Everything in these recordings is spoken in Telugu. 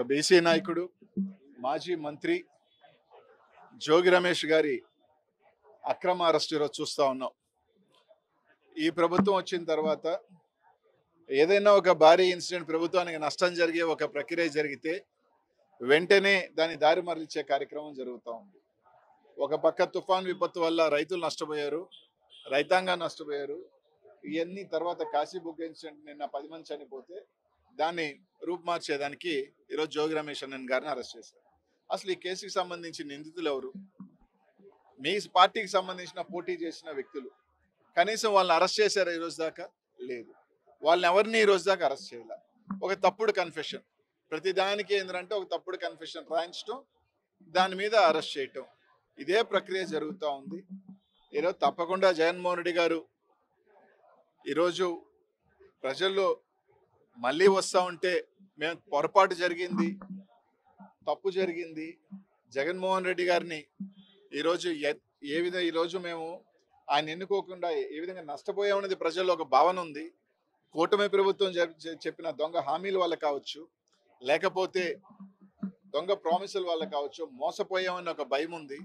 బీసీ నాయకుడు మాజీ మంత్రి జోగి రమేష్ గారి అక్రమ అరెస్ట్ ఈరోజు చూస్తూ ఉన్నాం. ఈ ప్రభుత్వం వచ్చిన తర్వాత ఏదైనా ఒక భారీ ఇన్సిడెంట్, ప్రభుత్వానికి నష్టం జరిగే ఒక ప్రక్రియ జరిగితే వెంటనే దాని దారి మరలించే కార్యక్రమం జరుగుతూ ఉంది. ఒక పక్క తుఫాన్ విపత్తు వల్ల రైతులు నష్టపోయారు, రైతాంగం నష్టపోయారు. ఇవన్నీ తర్వాత కాశీబుగ్గ ఇన్సిడెంట్, నిన్న 10 మంది చనిపోతే దాన్ని రూపుమార్చేదానికి ఈరోజు జోగి రమేష్ అన్నన్ గారిని అరెస్ట్ చేశారు. అసలు ఈ కేసుకి సంబంధించి నిందితులు ఎవరు? మీ పార్టీకి సంబంధించిన పోటీ చేసిన వ్యక్తులు. కనీసం వాళ్ళని అరెస్ట్ చేశారా ఈ రోజు దాకా? లేదు. వాళ్ళని ఎవరిని ఈ రోజు దాకా అరెస్ట్ చేయాల. ఒక తప్పుడు కన్ఫెషన్, ప్రతి దానికి ఏంటంటే ఒక తప్పుడు కన్ఫెషన్ రాయించడం, దాని మీద అరెస్ట్ చేయటం, ఇదే ప్రక్రియ జరుగుతూ ఉంది. ఈరోజు తప్పకుండా జగన్మోహన్ రెడ్డి గారు ఈరోజు ప్రజల్లో మళ్ళీ వస్తూ ఉంటే మేము పొరపాటు జరిగింది, తప్పు జరిగింది, జగన్మోహన్ రెడ్డి గారిని ఈరోజు ఏ విధంగా ఈరోజు మేము ఆయన ఎన్నుకోకుండా ఏ విధంగా నష్టపోయామనేది ప్రజల్లో ఒక భావన ఉంది. కూటమి ప్రభుత్వం చెప్పిన దొంగ హామీల వల్ల కావచ్చు, లేకపోతే దొంగ ప్రామిసుల వల్ల కావచ్చు, మోసపోయామని ఒక భయం ఉంది.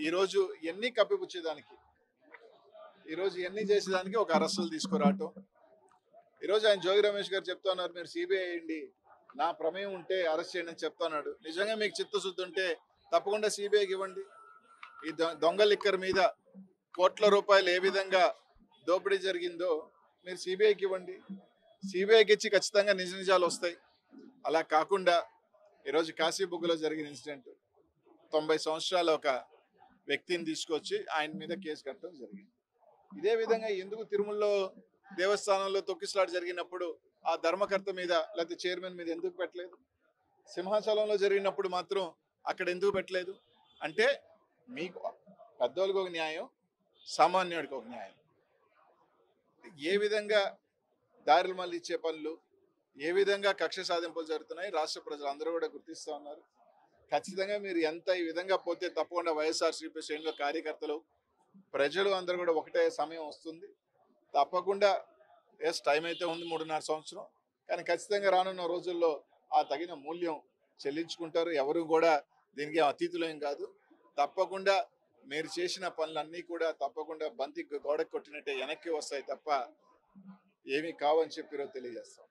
ఈరోజు ఎన్ని కప్పిపుచ్చేదానికి, ఈరోజు ఎన్ని చేసేదానికి ఒక అరెస్టులు తీసుకురావటం. ఈరోజు ఆయన జోగి రమేష్ గారు చెప్తున్నారు, మీరు సిబిఐ అయ్యండి, నా ప్రమేయం ఉంటే అరెస్ట్ చేయండి అని చెప్తున్నాడు. నిజంగా మీకు చిత్తశుద్ధి ఉంటే తప్పకుండా సిబిఐకి ఇవ్వండి. ఈ దొంగ లిక్కర్ మీద కోట్ల రూపాయలు ఏ విధంగా దోపిడీ జరిగిందో మీరు సిబిఐకి ఇవ్వండి. సిబిఐకి ఇచ్చి ఖచ్చితంగా నిజ నిజాలు వస్తాయి. అలా కాకుండా ఈరోజు కాశీబుగ్గలో జరిగిన ఇన్సిడెంట్, 90 సంవత్సరాల ఒక వ్యక్తిని తీసుకొచ్చి ఆయన మీద కేసు కట్టడం జరిగింది. ఇదే విధంగా ఎందుకు తిరుమలలో దేవస్థానంలో తొక్కిసలాట జరిగినప్పుడు ఆ ధర్మకర్త మీద లేకపోతే చైర్మన్ మీద ఎందుకు పెట్టలేదు? సింహాచలంలో జరిగినప్పుడు మాత్రం అక్కడ ఎందుకు పెట్టలేదు? అంటే మీకు పెద్దోళ్ళకి ఒక న్యాయం, సామాన్యుడికి ఒక న్యాయం. ఏ విధంగా దారులు మళ్ళీ ఇచ్చే పనులు, ఏ విధంగా కక్ష సాధింపులు జరుగుతున్నాయి రాష్ట్ర ప్రజలు అందరూ కూడా గుర్తిస్తూ ఉన్నారు. ఖచ్చితంగా మీరు ఎంత ఈ విధంగా పోతే తప్పకుండా వైఎస్ఆర్సీపీ శ్రేణుల కార్యకర్తలు, ప్రజలు అందరూ కూడా ఒకటే సమయం వస్తుంది. తప్పకుండా టైం అయితే ఉంది 3.5 సంవత్సరం, కానీ ఖచ్చితంగా రానున్న రోజుల్లో ఆ తగిన మూల్యం చెల్లించుకుంటారు. ఎవరు కూడా దీనికి అతీతులేం కాదు. తప్పకుండా మీరు చేసిన పనులన్నీ కూడా తప్పకుండా బంతి గోడకు కొట్టినట్టే వెనక్కి వస్తాయి తప్ప ఏమీ కావని చెప్పి తెలియజేస్తాం.